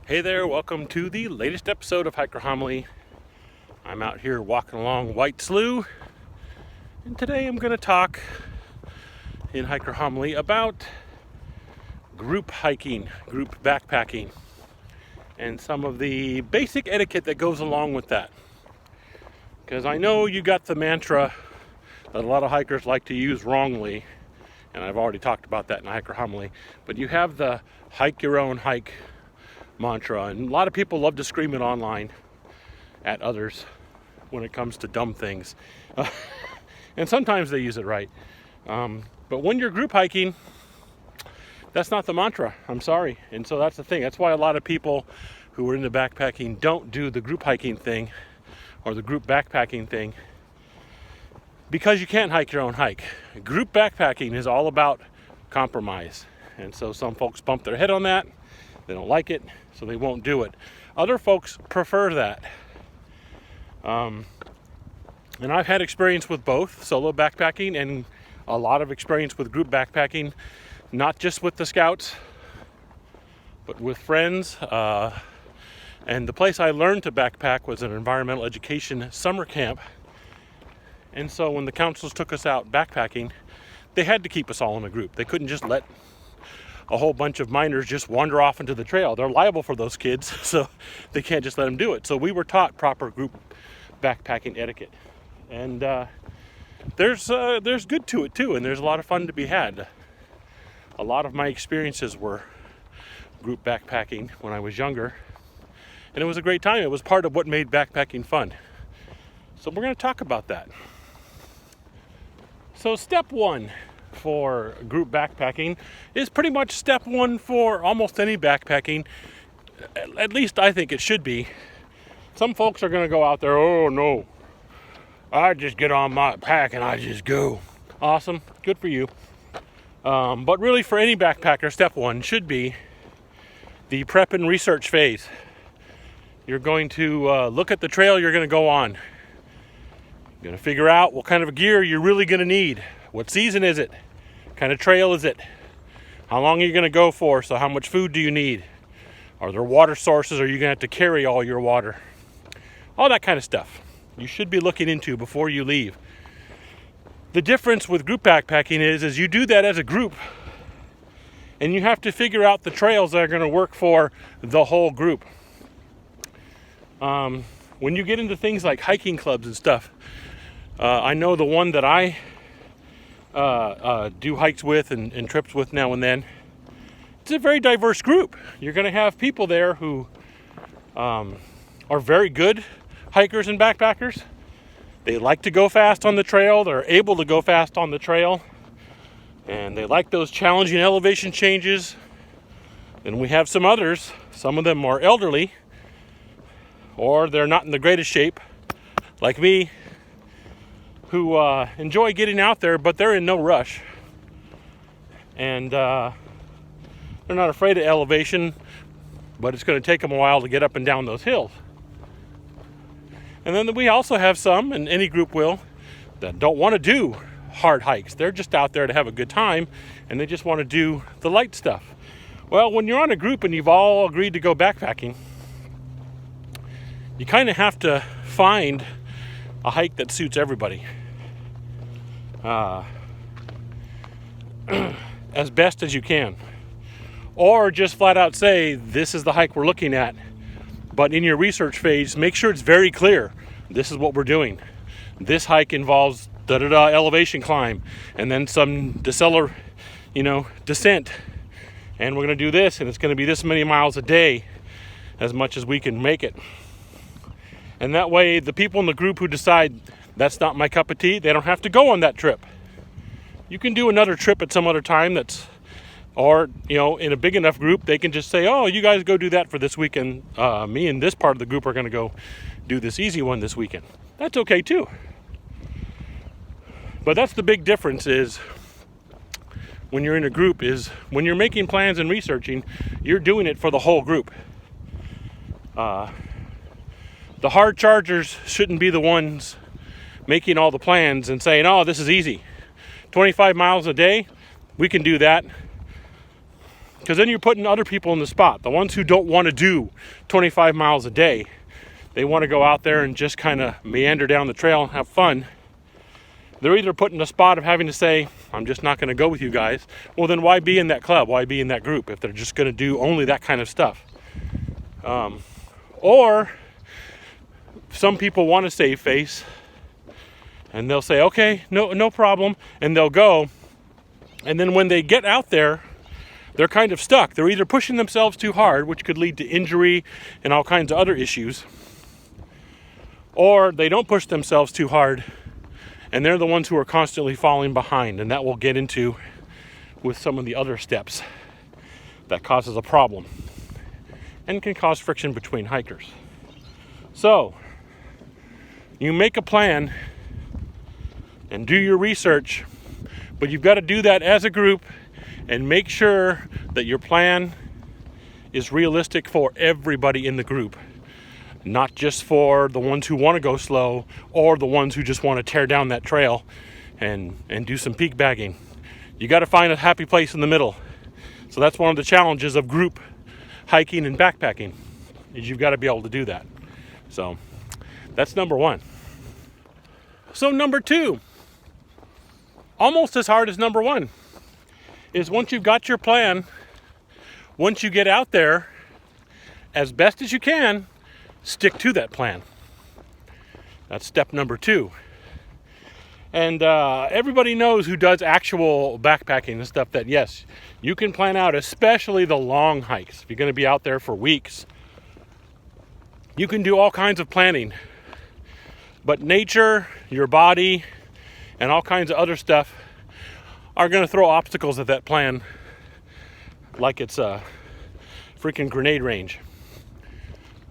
Hey there, welcome to the latest episode of Hiker Homily. I'm out here walking along White Slough, and today I'm going to talk in Hiker Homily about group hiking, group backpacking, and some of the basic etiquette that goes along with that. Because I know you got the mantra that a lot of hikers like to use wrongly, and I've already talked about that in Hiker Homily, but you have the hike your own hike mantra, and a lot of people love to scream it online at others when it comes to dumb things. And sometimes they use it right. But when you're group hiking, that's not the mantra. I'm sorry. And so that's the thing. That's why a lot of people who are into backpacking don't do the group hiking thing or the group backpacking thing, because you can't hike your own hike. Group backpacking is all about compromise. And so some folks bump their head on that. They don't like it, so they won't do it. Other folks prefer that. And I've had experience with both, solo backpacking and a lot of experience with group backpacking, not just with the scouts, but with friends. And the place I learned to backpack was an environmental education summer camp. And so when the councils took us out backpacking, they had to keep us all in a group. They couldn't just let a whole bunch of miners just wander off into the trail. They're liable for those kids, so they can't just let them do it. So we were taught proper group backpacking etiquette. And there's good to it too, and there's a lot of fun to be had. A lot of my experiences were group backpacking when I was younger, and it was a great time. It was part of what made backpacking fun. So we're going to talk about that. So step one for group backpacking is pretty much step one for almost any backpacking. At least I think it should be. Some folks are going to go out there, oh no, I just get on my pack and I just go. Awesome, good for you. But really for any backpacker, step one should be the prep and research phase. You're going to look at the trail you're going to go on. You're going to figure out what kind of gear you're really going to need. What season is it? What kind of trail is it? How long are you going to go for? So how much food do you need? Are there water sources? Or are you going to have to carry all your water? All that kind of stuff you should be looking into before you leave. The difference with group backpacking is you do that as a group, and you have to figure out the trails that are going to work for the whole group. When you get into things like hiking clubs and stuff, I know the one that I do hikes with and trips with now and then, it's a very diverse group. You're going to have people there who are very good hikers and backpackers. They like to go fast on the trail. They're able to go fast on the trail. And they like those challenging elevation changes. Then we have some others. Some of them are elderly, or they're not in the greatest shape, like me, who enjoy getting out there, but they're in no rush. And they're not afraid of elevation, but it's going to take them a while to get up and down those hills. And then we also have some, and any group will, that don't want to do hard hikes. They're just out there to have a good time, and they just want to do the light stuff. Well, when you're on a group and you've all agreed to go backpacking, you kind of have to find a hike that suits everybody. As best as you can. Or just flat out say, this is the hike we're looking at. But in your research phase, make sure it's very clear. This is what we're doing. This hike involves elevation climb, and then some descent. And we're going to do this, and it's going to be this many miles a day, as much as we can make it. And that way, the people in the group who decide that's not my cup of tea, they don't have to go on that trip. You can do another trip at some other time in a big enough group, they can just say, oh, you guys go do that for this weekend. Me and this part of the group are going to go do this easy one this weekend. That's okay too. But that's the big difference is when you're in a group is when you're making plans and researching, you're doing it for the whole group. The hard chargers shouldn't be the ones making all the plans and saying, oh, this is easy. 25 miles a day, we can do that. Because then you're putting other people in the spot. The ones who don't want to do 25 miles a day. They want to go out there and just kind of meander down the trail and have fun. They're either put in a spot of having to say, I'm just not going to go with you guys. Well, then why be in that club? Why be in that group if they're just going to do only that kind of stuff? Or some people want to save face and they'll say, okay, no problem. And they'll go. And then when they get out there, they're kind of stuck. They're either pushing themselves too hard, which could lead to injury and all kinds of other issues, or they don't push themselves too hard, and they're the ones who are constantly falling behind. And that we'll get into with some of the other steps that causes a problem and can cause friction between hikers. So, you make a plan and do your research, but you've got to do that as a group and make sure that your plan is realistic for everybody in the group, not just for the ones who want to go slow or the ones who just want to tear down that trail and do some peak bagging. You got to find a happy place in the middle. So that's one of the challenges of group hiking and backpacking, is you've got to be able to do that. So that's number one. So number two, almost as hard as number one, is once you've got your plan, once you get out there, as best as you can, stick to that plan. That's step number two. And everybody knows who does actual backpacking and stuff that, yes, you can plan out, especially the long hikes. If you're going to be out there for weeks, you can do all kinds of planning. But nature, your body, and all kinds of other stuff are going to throw obstacles at that plan like it's a freaking grenade range.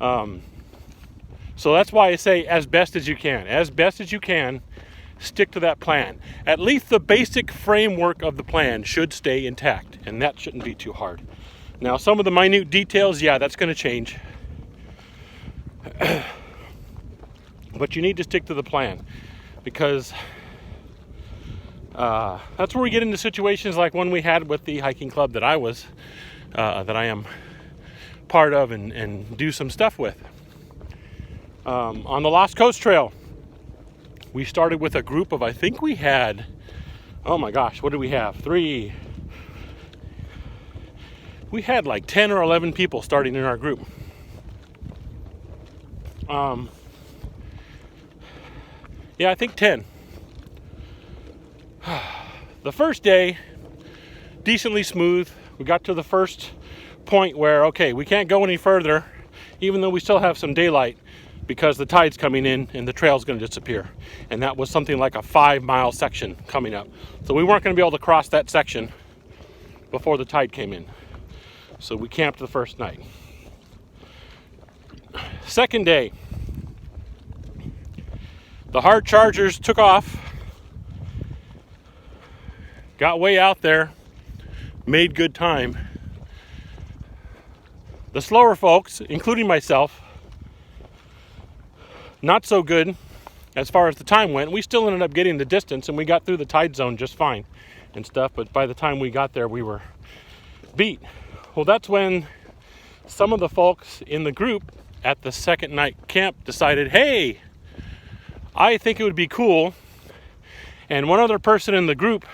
So that's why I say as best as you can. As best as you can, stick to that plan. At least the basic framework of the plan should stay intact, and that shouldn't be too hard. Now, some of the minute details, yeah, that's going to change. But you need to stick to the plan, because that's where we get into situations like one we had with the hiking club that I am part of and do some stuff with. On the Lost Coast Trail, we started with a group of, I think we had, oh my gosh, what did we have? We had like 10 or 11 people starting in our group. Yeah, I think 10. The first day, decently smooth. We got to the first point where, okay, we can't go any further, even though we still have some daylight, because the tide's coming in and the trail's going to disappear. And that was something like a 5-mile section coming up. So we weren't going to be able to cross that section before the tide came in. So we camped the first night. Second day, the hard chargers took off, got way out there, made good time. The slower folks, including myself, not so good as far as the time went. We still ended up getting the distance, and we got through the tide zone just fine and stuff, but by the time we got there, we were beat. Well, that's when some of the folks in the group at the second night camp decided, hey, I think it would be cool, and one other person in the group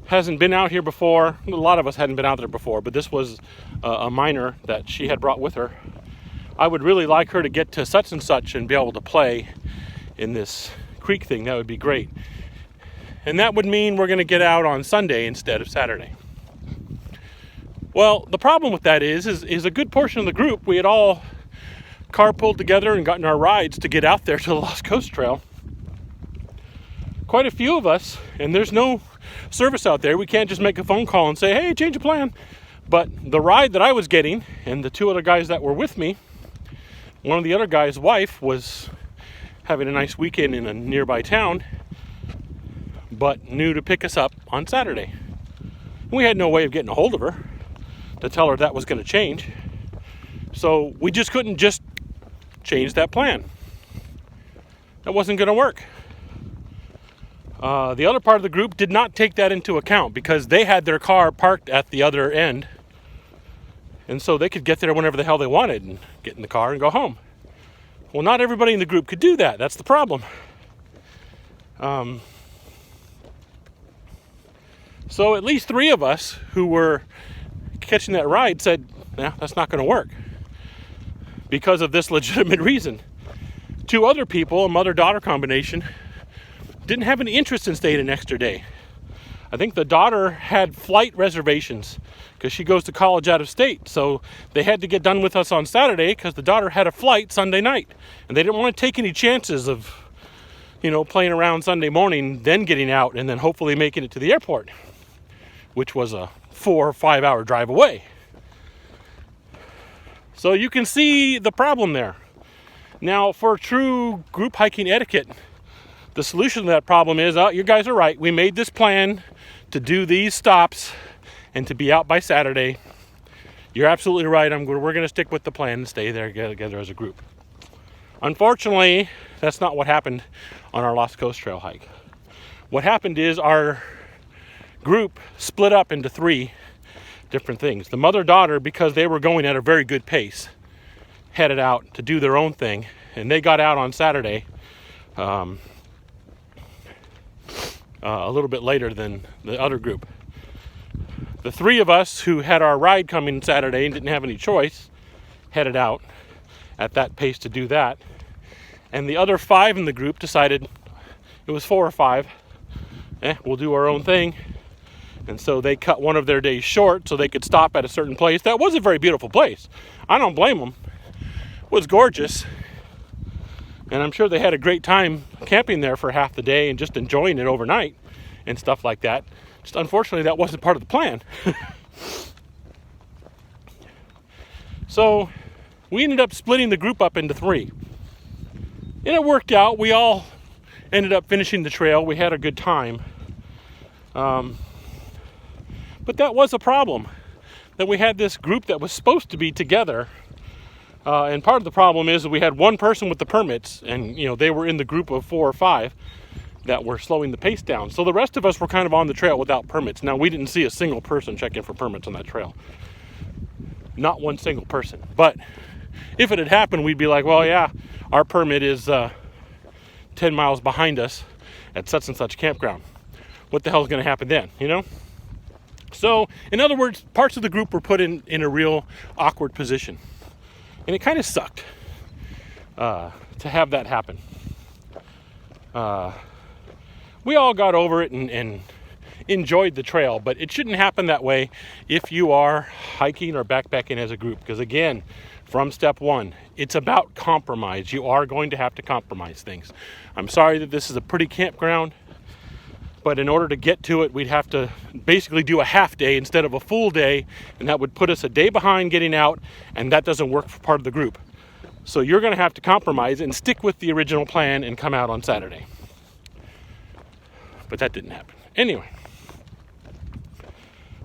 hasn't been out here before. A lot of us hadn't been out there before, but this was a minor that she had brought with her. I would really like her to get to such and such and be able to play in this creek thing. That would be great. And that would mean we're going to get out on Sunday instead of Saturday. Well, the problem with that is a good portion of the group, we had all carpooled together and gotten our rides to get out there to the Lost Coast Trail. Quite a few of us, and there's no service out there. We can't just make a phone call and say, hey, change of plan. But the ride that I was getting, and the two other guys that were with me, one of the other guys' wife was having a nice weekend in a nearby town, but knew to pick us up on Saturday. We had no way of getting a hold of her to tell her that was going to change. So we just couldn't just change that plan. That wasn't going to work. The other part of the group did not take that into account because they had their car parked at the other end And so they could get there whenever the hell they wanted and get in the car and go home. Well, not everybody in the group could do that. That's the problem. So at least 3 of us who were catching that ride said, nah, that's not going to work because of this legitimate reason. 2 other people, a mother-daughter combination, didn't have any interest in staying an extra day. I think the daughter had flight reservations because she goes to college out of state. So they had to get done with us on Saturday because the daughter had a flight Sunday night. And they didn't want to take any chances of, playing around Sunday morning, then getting out and then hopefully making it to the airport, which was a 4 or 5 hour drive away. So you can see the problem there. Now, for true group hiking etiquette, the solution to that problem is, you guys are right. We made this plan to do these stops and to be out by Saturday. You're absolutely right. We're going to stick with the plan and stay there together as a group. Unfortunately, that's not what happened on our Lost Coast Trail hike. What happened is our group split up into 3 different things. The mother-daughter, because they were going at a very good pace, headed out to do their own thing, and they got out on Saturday a little bit later than the other group. The 3 of us who had our ride coming Saturday and didn't have any choice headed out at that pace to do that. And the other 5 in the group decided, it was 4 or 5, we'll do our own thing. And so they cut one of their days short so they could stop at a certain place. That was a very beautiful place. I don't blame them. It was gorgeous. And I'm sure they had a great time camping there for half the day and just enjoying it overnight and stuff like that. Just unfortunately, that wasn't part of the plan. So we ended up splitting the group up into 3. And it worked out. We all ended up finishing the trail. We had a good time. But that was a problem, that we had this group that was supposed to be together. And part of the problem is that we had one person with the permits, and they were in the group of 4 or 5 that were slowing the pace down. So the rest of us were kind of on the trail without permits. Now, we didn't see a single person check in for permits on that trail. Not one single person. But if it had happened, we'd be like, well, yeah, our permit is 10 miles behind us at such and such campground. What the hell is going to happen then, So, in other words, parts of the group were put in a real awkward position. And it kind of sucked to have that happen. We all got over it and enjoyed the trail, but it shouldn't happen that way if you are hiking or backpacking as a group. Because again, from step 1, it's about compromise. You are going to have to compromise things. I'm sorry that this is a pretty campground, but in order to get to it, we'd have to basically do a half day instead of a full day, and that would put us a day behind getting out, and that doesn't work for part of the group. So you're going to have to compromise and stick with the original plan and come out on Saturday. But that didn't happen. Anyway,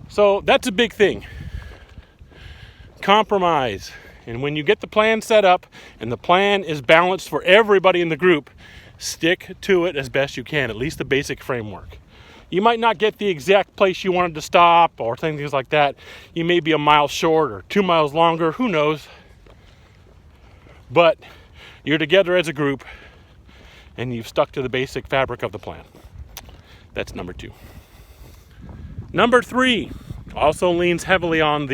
so that's a big thing. Compromise. And when you get the plan set up and the plan is balanced for everybody in the group, stick to it as best you can, at least the basic framework. You might not get the exact place you wanted to stop or things like that. You may be a mile short or 2 miles longer, who knows. But you're together as a group and you've stuck to the basic fabric of the plan. That's number 2. Number 3 also leans heavily on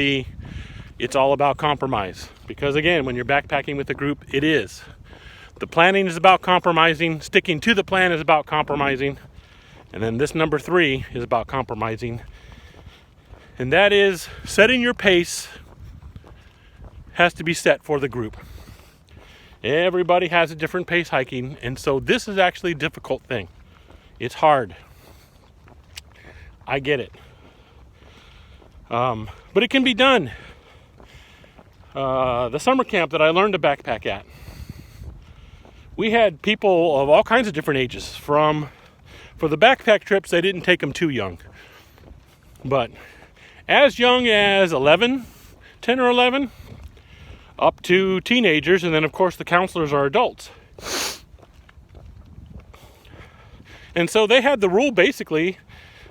it's all about compromise. Because again, when you're backpacking with a group, it is. The planning is about compromising. Sticking to the plan is about compromising. And then this number 3 is about compromising. And that is setting your pace has to be set for the group. Everybody has a different pace hiking. And so this is actually a difficult thing. It's hard. I get it. But it can be done. The summer camp that I learned to backpack at, we had people of all kinds of different ages. For the backpack trips, they didn't take them too young. But as young as 10 or 11, up to teenagers, and then of course the counselors are adults. And so they had the rule basically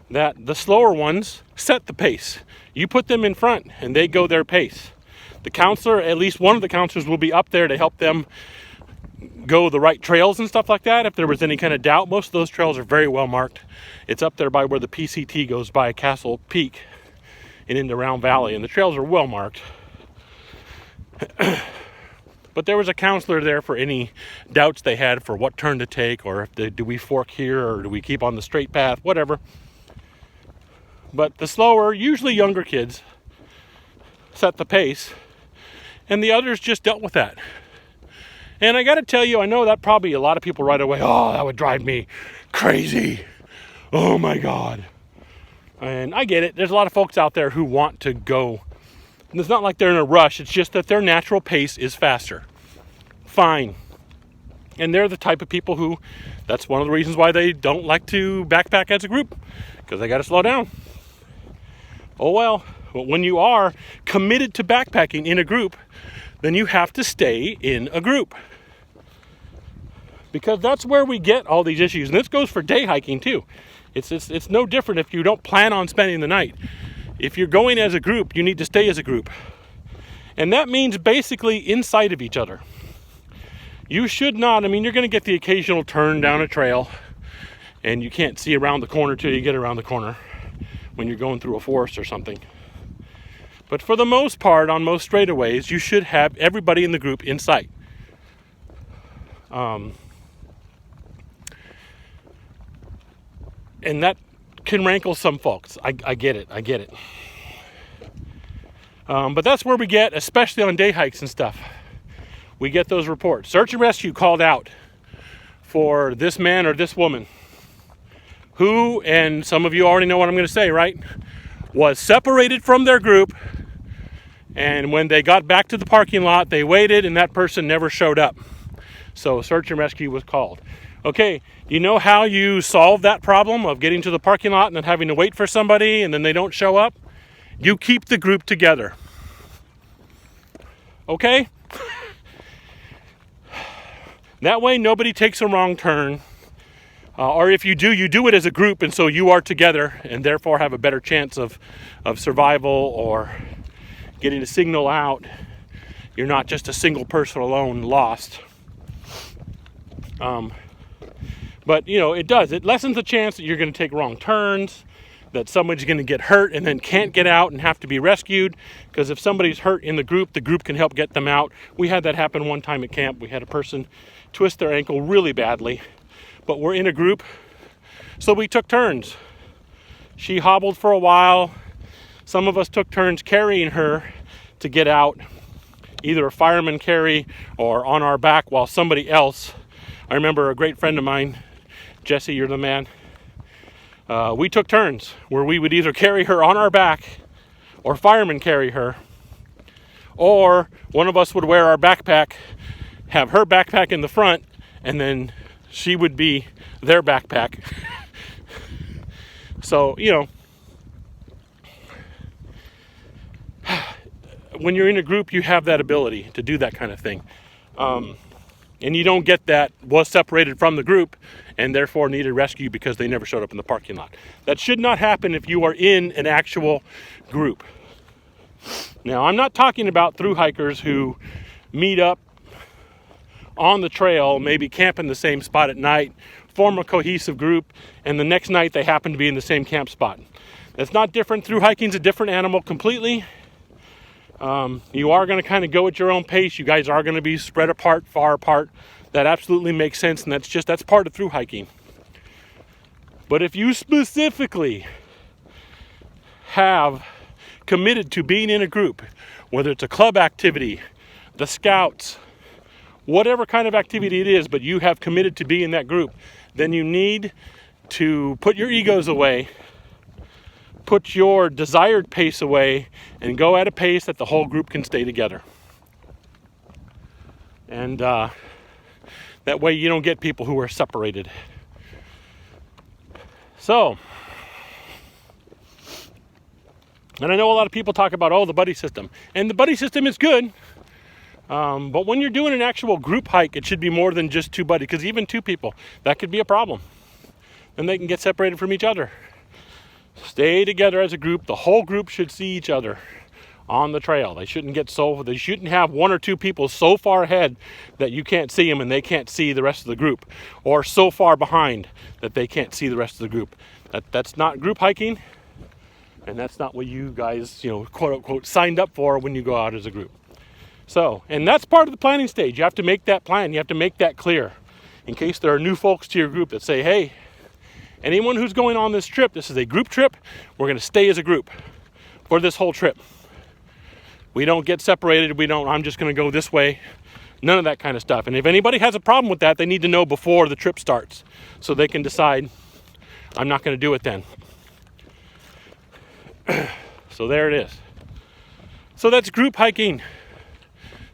that the slower ones set the pace. You put them in front and they go their pace. The counselor, at least one of the counselors, will be up there to help them go the right trails and stuff like that. If there was any kind of doubt, most of those trails are very well marked. It's up there by where the PCT goes by Castle Peak and into Round Valley, and the trails are well marked. But there was a counselor there for any doubts they had for what turn to take, or if do we fork here, or do we keep on the straight path, whatever. But the slower, usually younger kids, set the pace, and the others just dealt with that. And I got to tell you, I know that probably a lot of people right away, oh, that would drive me crazy. Oh my God. And I get it. There's a lot of folks out there who want to go. And it's not like they're in a rush. It's just that their natural pace is faster. Fine. And they're the type of people who, that's one of the reasons why they don't like to backpack as a group, because they got to slow down. Oh well. But when you are committed to backpacking in a group, then you have to stay in a group. Because that's where we get all these issues. And this goes for day hiking too. It's no different if you don't plan on spending the night. If you're going as a group, you need to stay as a group. And that means basically inside of each other. You should not, you're going to get the occasional turn down a trail, and you can't see around the corner till you get around the corner when you're going through a forest or something. But for the most part, on most straightaways, you should have everybody in the group in sight. And that can rankle some folks. I get it. But that's where we get, especially on day hikes and stuff, we get those reports. Search and rescue called out for this man or this woman who, and some of you already know what I'm going to say, right, was separated from their group, and when they got back to the parking lot, they waited, and that person never showed up. So search and rescue was called. Okay, you know how you solve that problem of getting to the parking lot and then having to wait for somebody and then they don't show up? You keep the group together. Okay? That way nobody takes a wrong turn. Or if you do it as a group, and so you are together and therefore have a better chance of survival or getting a signal out. You're not just a single person alone lost. But, it lessens the chance that you're going to take wrong turns, that somebody's going to get hurt and then can't get out and have to be rescued. Because if somebody's hurt in the group can help get them out. We had that happen one time at camp. We had a person twist their ankle really badly, but we're in a group, so we took turns. She hobbled for a while. Some of us took turns carrying her to get out, either a fireman carry or on our back while somebody else. I remember a great friend of mine, Jesse, you're the man. We took turns where we would either carry her on our back or fireman carry her, or one of us would wear our backpack, have her backpack in the front, and then she would be their backpack. So, when you're in a group, you have that ability to do that kind of thing. And you don't get that was separated from the group and therefore needed rescue because they never showed up in the parking lot. That should not happen if you are in an actual group. Now, I'm not talking about thru hikers who meet up on the trail, maybe camp in the same spot at night, form a cohesive group, and the next night they happen to be in the same camp spot. That's not different. Thru hiking's a different animal completely. You are going to kind of go at your own pace. You guys are going to be spread apart, far apart. That absolutely makes sense, and that's part of thru hiking. But if you specifically have committed to being in a group, whether it's a club activity, the scouts, whatever kind of activity it is, but you have committed to be in that group, then you need to put your egos away, put your desired pace away, and go at a pace that the whole group can stay together. And that way you don't get people who are separated. So, and I know a lot of people talk about, the buddy system. And the buddy system is good. But when you're doing an actual group hike, it should be more than just two buddies. Because even two people, that could be a problem. And they can get separated from each other. Stay together as a group. The whole group should see each other on the trail. They shouldn't have one or two people so far ahead that you can't see them and they can't see the rest of the group, or so far behind that they can't see the rest of the group. That's not group hiking, and that's not what you guys, quote unquote, signed up for when you go out as a group. So, and that's part of the planning stage. You have to make that plan. You have to make that clear in case there are new folks to your group that say, hey, anyone who's going on this trip, this is a group trip, we're going to stay as a group for this whole trip. We don't get separated. I'm just going to go this way. None of that kind of stuff. And if anybody has a problem with that, they need to know before the trip starts so they can decide, I'm not going to do it then. So there it is. So that's group hiking.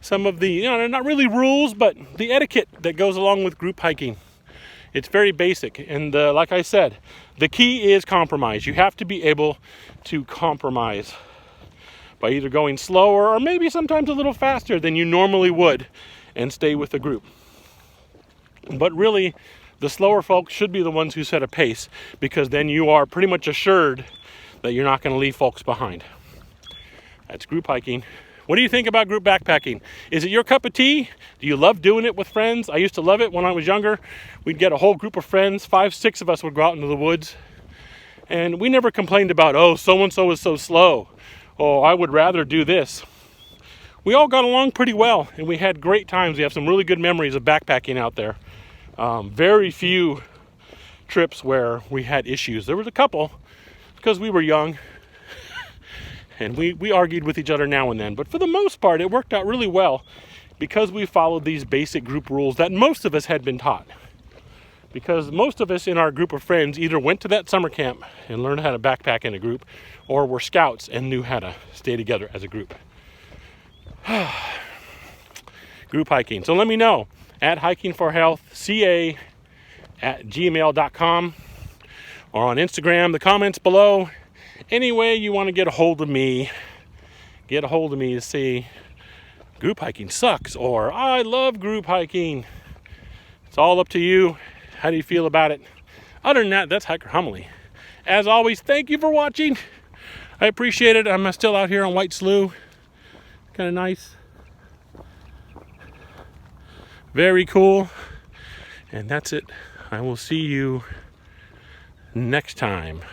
Some of the, not really rules, but the etiquette that goes along with group hiking. It's very basic. And like I said, the key is compromise. You have to be able to compromise by either going slower or maybe sometimes a little faster than you normally would and stay with the group. But really, the slower folks should be the ones who set a pace, because then you are pretty much assured that you're not going to leave folks behind. That's group hiking. What do you think about group backpacking? Is it your cup of tea? Do you love doing it with friends? I used to love it when I was younger. We'd get a whole group of friends, 5, 6 of us would go out into the woods. And we never complained about, oh, so-and-so is so slow. Oh, I would rather do this. We all got along pretty well, and we had great times. We have some really good memories of backpacking out there. Very few trips where we had issues. There was a couple, because we were young, and we argued with each other now and then. But for the most part, it worked out really well because we followed these basic group rules that most of us had been taught. Because most of us in our group of friends either went to that summer camp and learned how to backpack in a group, or were scouts and knew how to stay together as a group. Group hiking. So let me know at hikingforhealthca@gmail.com or on Instagram, the comments below. Any way you want to get a hold of me to say group hiking sucks or I love group hiking. It's all up to you. How do you feel about it? Other than that, that's Hiker Homily. As always, thank you for watching. I appreciate it. I'm still out here on White Slough. Kind of nice. Very cool. And that's it. I will see you next time.